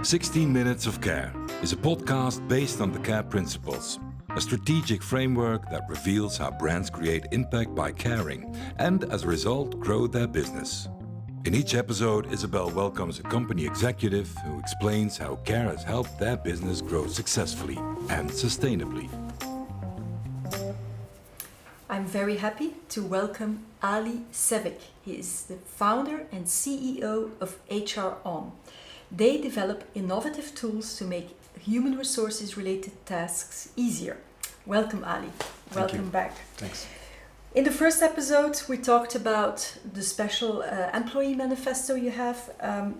16 Minutes of Care is a podcast based on the CARE principles, a strategic framework that reveals how brands create impact by caring and, as a result, grow their business. In each episode, Isabel welcomes a company executive who explains how CARE has helped their business grow successfully and sustainably. I'm very happy to welcome Ali Cevik. He is the founder and CEO of HR On. They develop innovative tools to make human resources related tasks easier. Welcome, Ali. Welcome back. Thanks. In the first episode, we talked about the special employee manifesto you have.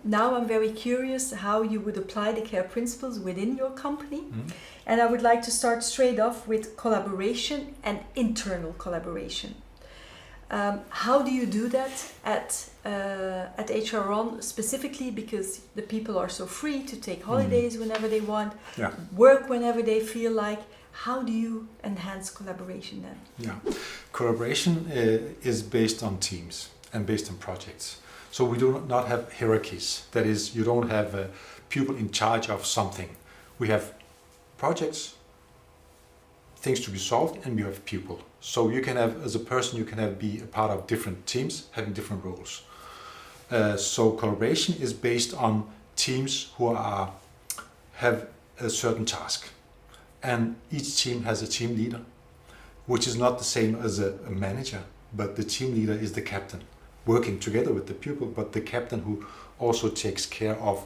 Now I'm very curious how you would apply the CARE principles within your company. Mm-hmm. And I would like to start straight off with collaboration and internal collaboration. How do you do that at HR On, specifically because the people are so free to take holidays whenever they want, work whenever they feel like? How do you enhance collaboration then? Yeah, collaboration is based on teams and based on projects. So we do not have hierarchies. That is, you don't have people in charge of something. We have projects, things to be solved, and you have people. So you can have, as a person, you can be a part of different teams having different roles. So collaboration is based on teams who have a certain task. And each team has a team leader, which is not the same as a manager, but the team leader is the captain, working together with the people, but the captain who also takes care of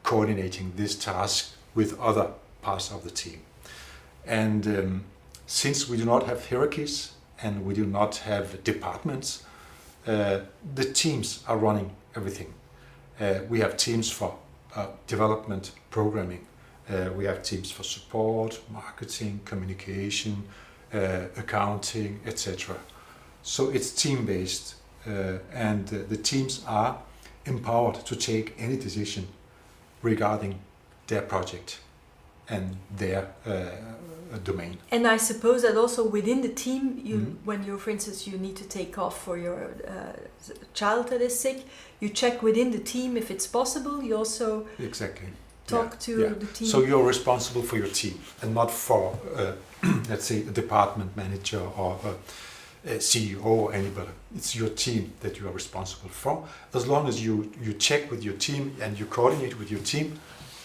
coordinating this task with other parts of the team. And since we do not have hierarchies and we do not have departments, the teams are running everything. We have teams for development, programming. We have teams for support, marketing, communication, accounting, etc. So it's team-based, and the teams are empowered to take any decision regarding their project and their domain. And I suppose that also within the team, when you, for instance, you need to take off for your child that is sick, you check within the team if it's possible. You also talk to the team. So you're responsible for your team and not for, let's say, a department manager or a CEO or anybody. It's your team that you are responsible for. As long as you check with your team and you coordinate with your team,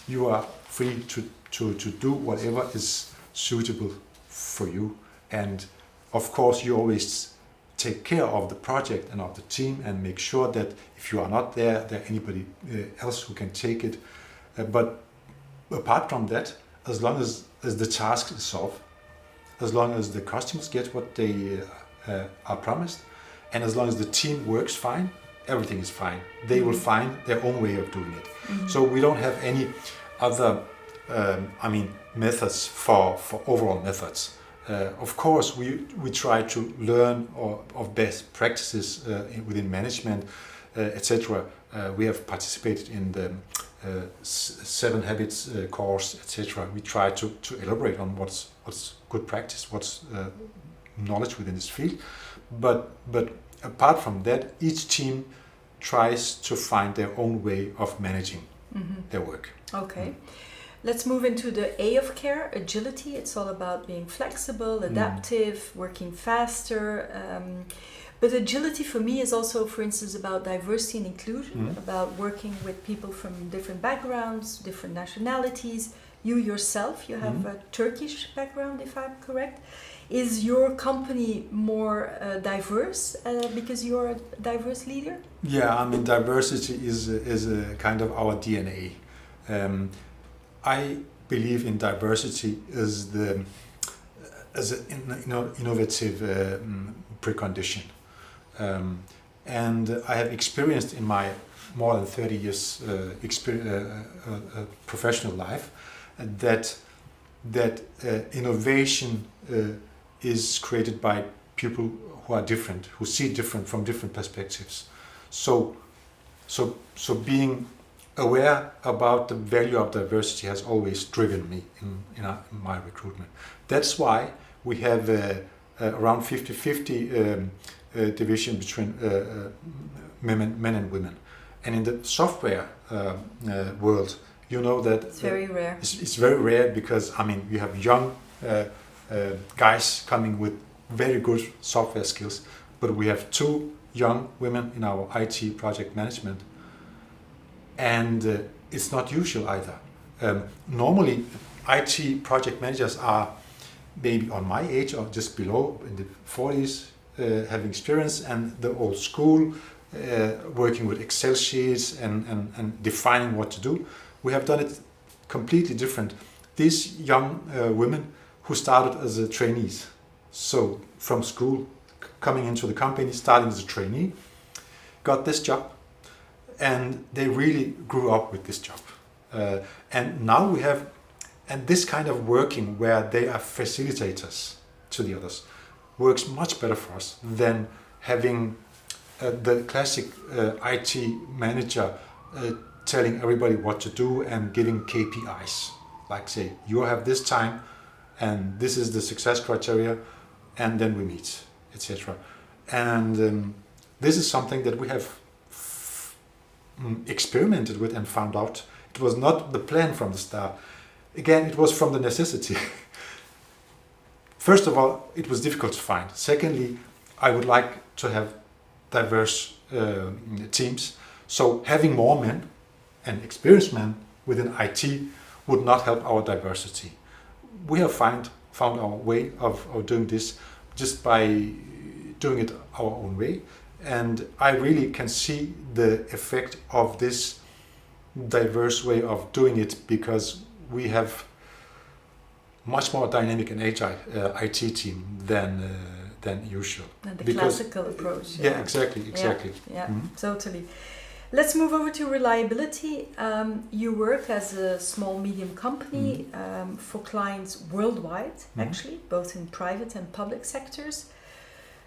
you are free to do whatever is suitable for you. And of course, you always take care of the project and of the team and make sure that if you are not there, there anybody else who can take it. But apart from that, as long as the task is solved, as long as the customers get what they are promised, and as long as the team works fine, everything is fine. They will find their own way of doing it. Mm-hmm. So we don't have any other, methods for overall methods. Of course, we try to learn of best practices within management, etc. We have participated in the 7 Habits course, etc. We try to elaborate on what's good practice, what's knowledge within this field. But apart from that, each team tries to find their own way of managing their work. Okay. Let's move into the A of CARE, agility. It's all about being flexible, adaptive, working faster. But agility for me is also, for instance, about diversity and inclusion, about working with people from different backgrounds, different nationalities. You yourself, you have a Turkish background, if I'm correct. Is your company more diverse because you're a diverse leader? Yeah, diversity is a kind of our DNA. I believe in diversity as an innovative precondition. And I have experienced in my more than 30 years professional life that innovation is created by people who are different, who see different from different perspectives. So being aware about the value of diversity has always driven me in my recruitment. That's why we have around 50-50 division between men and women. And in the software world, You know that it's very rare. It's very rare because you have young guys coming with very good software skills, but we have 2 young women in our IT project management, and it's not usual either. Normally, IT project managers are maybe on my age or just below, in the 40s, having experience, and the old school, working with Excel sheets and defining what to do. We have done it completely different. These young women who started as trainees, so from school, coming into the company, starting as a trainee, got this job, and they really grew up with this job. And now we have, and this kind of working where they are facilitators to the others, works much better for us than having the classic IT manager telling everybody what to do and giving KPIs. Like say, you have this time and this is the success criteria, and then we meet, etc. And this is something that we have experimented with and found out. It was not the plan from the start. Again, it was from the necessity. First of all, it was difficult to find. Secondly, I would like to have diverse teams. So having more men and experienced men within IT would not help our diversity. We have found our way of doing this just by doing it our own way. And I really can see the effect of this diverse way of doing it, because we have much more dynamic and agile IT team than usual. And the classical approach. Yeah, exactly. Yeah, totally. Let's move over to reliability. You work as a small, medium company for clients worldwide, actually, both in private and public sectors.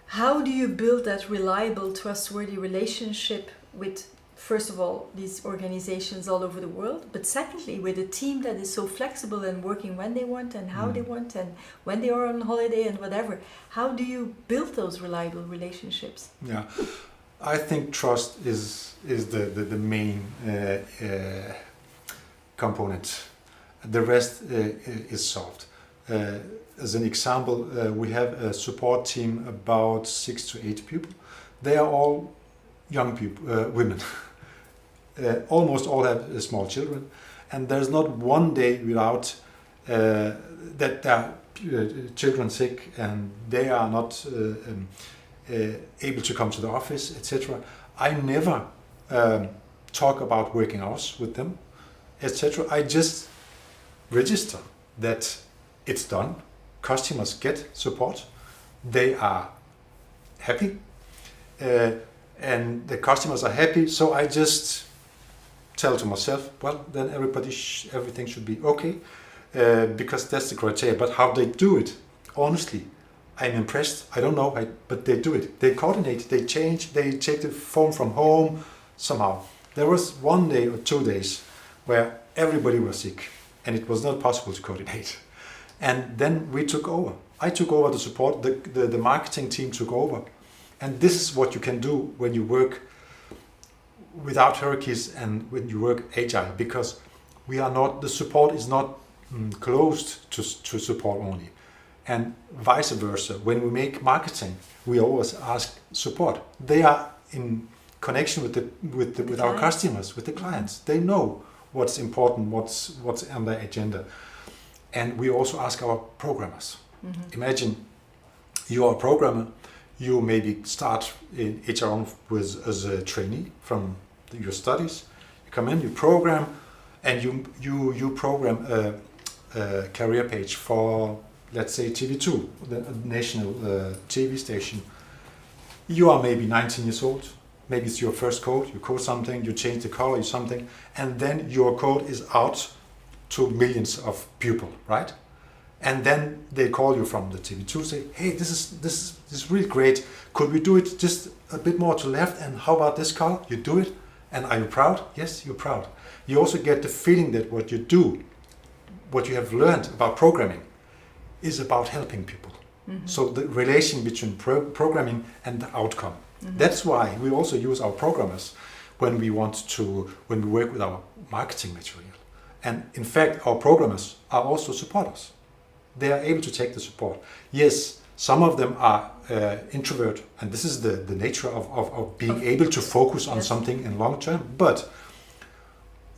How do you build that reliable, trustworthy relationship with, first of all, these organizations all over the world, but secondly, with a team that is so flexible and working when they want and how they want and when they are on holiday and whatever? How do you build those reliable relationships? Yeah, I think trust is the main component. The rest is solved. As an example, we have a support team about 6 to 8 people. They are all young people, women. Almost all have small children, and there's not one day without that there are children sick and they are not able to come to the office, etc. I never talk about working hours with them, etc. I just register that it's done. Customers get support. They are happy, and the customers are happy. So I just tell to myself, well, then everything should be okay, because that's the criteria. But how they do it, honestly, I'm impressed. I don't know, but they do it. They coordinate, they change, they take the phone from home somehow. There was 1 day or 2 days where everybody was sick and it was not possible to coordinate. And then we took over. I took over the support, the marketing team took over. And this is what you can do when you work without hierarchies and when you work agile, because the support is not closed to support only. And vice versa, when we make marketing, we always ask support. They are in connection with our customers, with the clients. They know what's important, what's on their agenda. And we also ask our programmers. Imagine you are a programmer, you maybe start in HR as a trainee from your studies. You come in, you program, and you program a career page for, let's say, TV2, the national TV station. You are maybe 19 years old. Maybe it's your first code. You code something, you change the color, something, and then your code is out to millions of people, right? And then they call you from the TV2, say, hey, this is really great. Could we do it just a bit more to left? And how about this color? You do it. And are you proud? Yes, you're proud. You also get the feeling that what you do, what you have learned about programming, is about helping people. So the relation between programming and the outcome. That's why we also use our programmers when we work with our marketing material. And in fact, our programmers are also supporters. They are able to take the support. Yes, some of them are introvert, and this is the nature of being able to focus on something in long term. But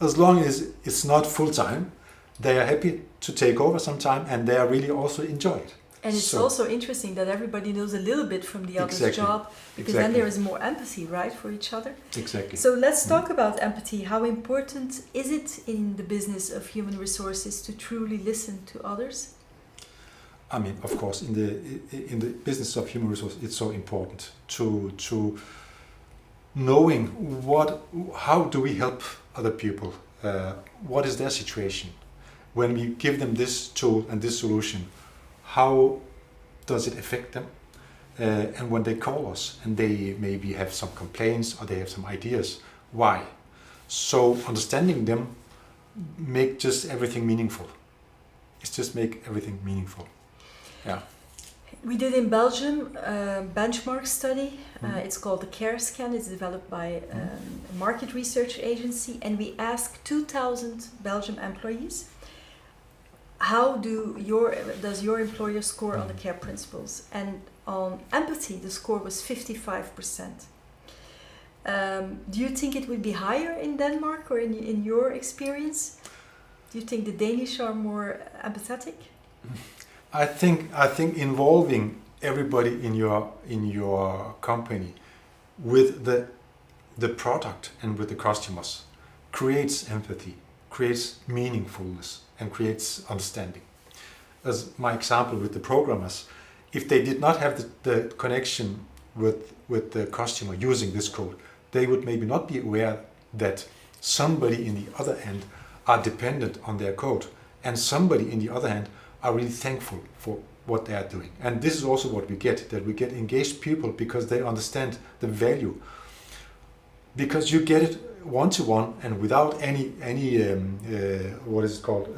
as long as it's not full time, they are happy to take over some time, and they are really also enjoy it. And it's also interesting that everybody knows a little bit from the other's job, because then there is more empathy, right, for each other. Exactly. So let's talk about empathy. How important is it in the business of human resources to truly listen to others? I mean, of course, in the business of human resources, it's so important to knowing how do we help other people, what is their situation. When we give them this tool and this solution, how does it affect them? And when they call us and they maybe have some complaints or they have some ideas, why? So understanding them make just everything meaningful. It's just make everything meaningful. Yeah. We did in Belgium a benchmark study. It's called the CARE Scan. It's developed by a market research agency, and we asked 2,000 Belgian employees, how does your employer score on the CARE principles? And on empathy, the score was 55%. Do you think it would be higher in Denmark, or in your experience? Do you think the Danish are more empathetic? I think involving everybody in your company with the product and with the customers creates empathy, creates meaningfulness, and creates understanding. As my example with the programmers, if they did not have the connection with the customer using this code, they would maybe not be aware that somebody in the other end are dependent on their code, and somebody in the other hand are really thankful for what they are doing. And this is also what we get, that we get engaged people because they understand the value. Because you get it one-to-one and without any what is it called,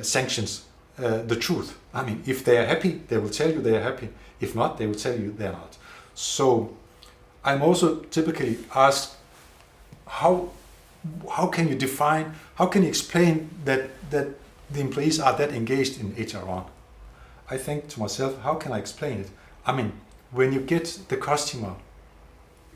sanctions, the truth. I mean, if they are happy, they will tell you they are happy. If not, they will tell you they are not. So I'm also typically asked, how can you define, how can you explain that the employees are that engaged in HR? I think to myself, how can I explain it? I mean, when you get the customer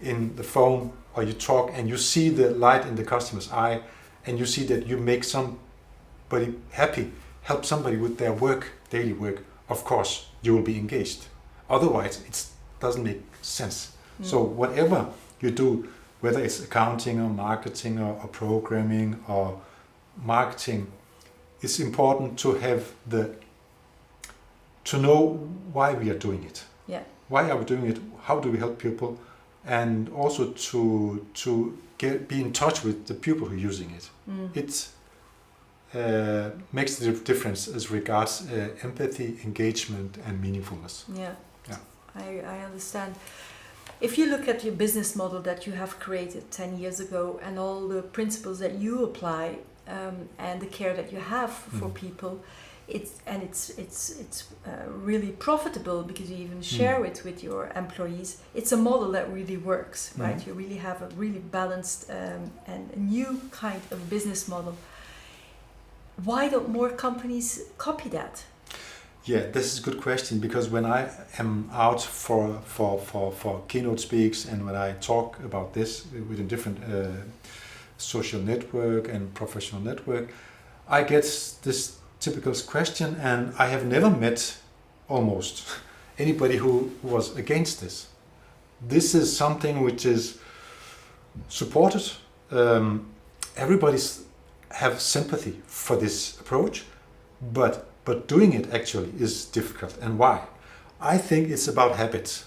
in the phone or you talk and you see the light in the customer's eye and you see that you make somebody happy, help somebody with their work, daily work, of course you will be engaged. Otherwise it doesn't make sense. So whatever you do, whether it's accounting or marketing or programming or marketing, it's important to have to know why we are doing it. Yeah. Why are we doing it? How do we help people? And also to be in touch with the people who are using it. It makes the difference as regards empathy, engagement, and meaningfulness. Yeah. Yeah. I understand. If you look at your business model that you have created 10 years ago and all the principles that you apply, and the care that you have for people, it's really profitable because you even share it with your employees. It's a model that really works, right? You really have a really balanced and a new kind of business model. Why don't more companies copy that? Yeah, this is a good question, because when I am out for keynote speaks and when I talk about this within different social network and professional network, I get this typical question, and I have never met almost anybody who was against this. This is something which is supported. Everybody's have sympathy for this approach, but doing it actually is difficult. And why? I think it's about habits,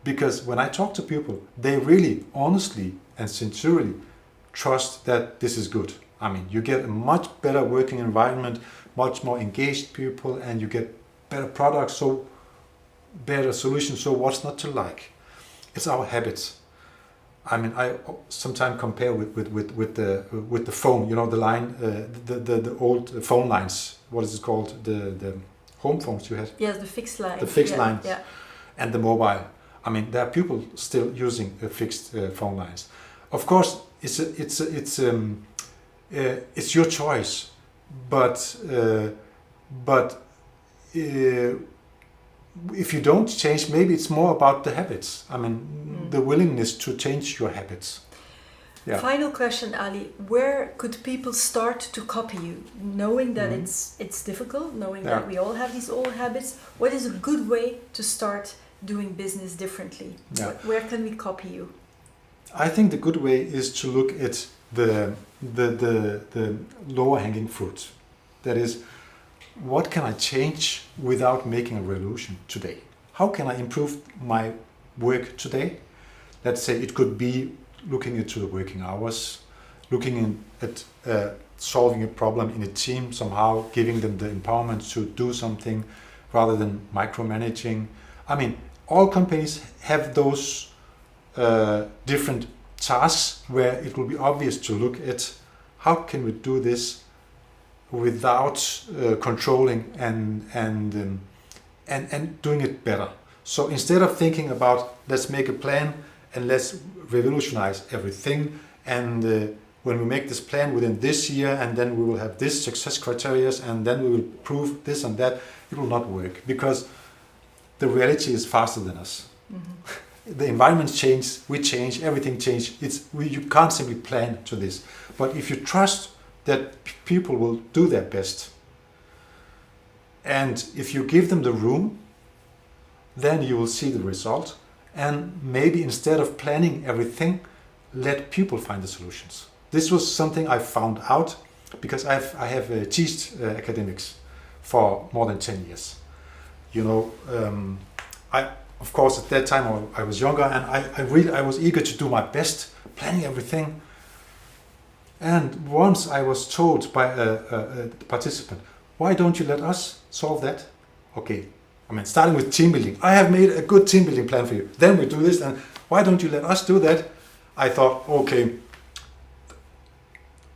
because when I talk to people, they really honestly and sincerely trust that this is good. I mean, you get a much better working environment, much more engaged people, and you get better products, so better solutions. So what's not to like? It's our habits. I mean, I sometimes compare with the phone. You know, the line, the old phone lines. What is it called? The home phones you had. Yes, the fixed line. The fixed lines. Yeah. And the mobile. I mean, there are people still using fixed phone lines. Of course, it's it's your choice. But if you don't change, maybe it's more about the habits. I mean, the willingness to change your habits. Yeah. Final question, Ali. Where could people start to copy you, knowing that it's difficult, knowing that we all have these old habits? What is a good way to start doing business differently? Yeah. Where can we copy you? I think the good way is to look at the lower hanging fruit. That is, what can I change without making a revolution today? How can I improve my work today? Let's say it could be looking into the working hours, looking at solving a problem in a team, somehow giving them the empowerment to do something rather than micromanaging. I mean, all companies have those different tasks where it will be obvious to look at how can we do this without controlling and doing it better. So instead of thinking about let's make a plan and let's revolutionize everything, and when we make this plan within this year, and then we will have this success criteria, and then we will prove this and that, it will not work because the reality is faster than us. The environment change, we change, everything changes. You can't simply plan to this. But if you trust that people will do their best, and if you give them the room, then you will see the result. And maybe instead of planning everything, let people find the solutions. This was something I found out because I have taught academics for more than 10 years. You know, of course, at that time I was younger, and I was eager to do my best, planning everything. And once I was told by a participant, why don't you let us solve that? Okay, I mean, starting with team building. I have made a good team building plan for you. Then we do this, and why don't you let us do that? I thought, okay,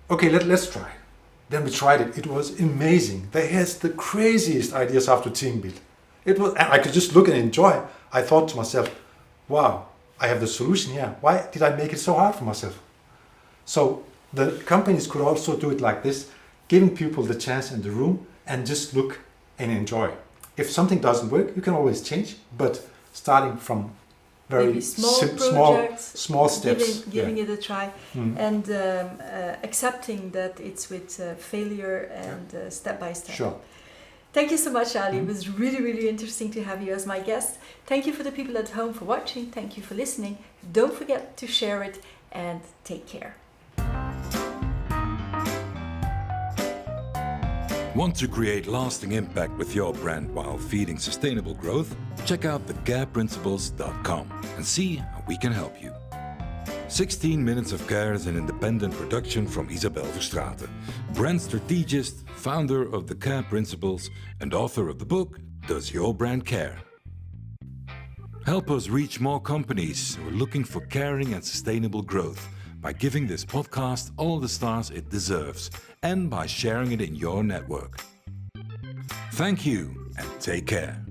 let's try. Then we tried it. It was amazing. They had the craziest ideas after team build. And I could just look and enjoy. I thought to myself, wow, I have the solution here. Why did I make it so hard for myself? So the companies could also do it like this, giving people the chance in the room and just look and enjoy. If something doesn't work, you can always change, but starting from very small steps. Giving it a try, and accepting that it's with failure and step by step. Sure. Thank you so much, Ali. It was really, really interesting to have you as my guest. Thank you for the people at home for watching. Thank you for listening. Don't forget to share it and take care. Want to create lasting impact with your brand while feeding sustainable growth? Check out thecareprinciples.com and see how we can help you. 16 Minutes of Care is an independent production from Isabel Verstraeten, brand strategist, founder of The Care Principles, and author of the book, Does Your Brand Care? Help us reach more companies who are looking for caring and sustainable growth by giving this podcast all the stars it deserves and by sharing it in your network. Thank you and take care.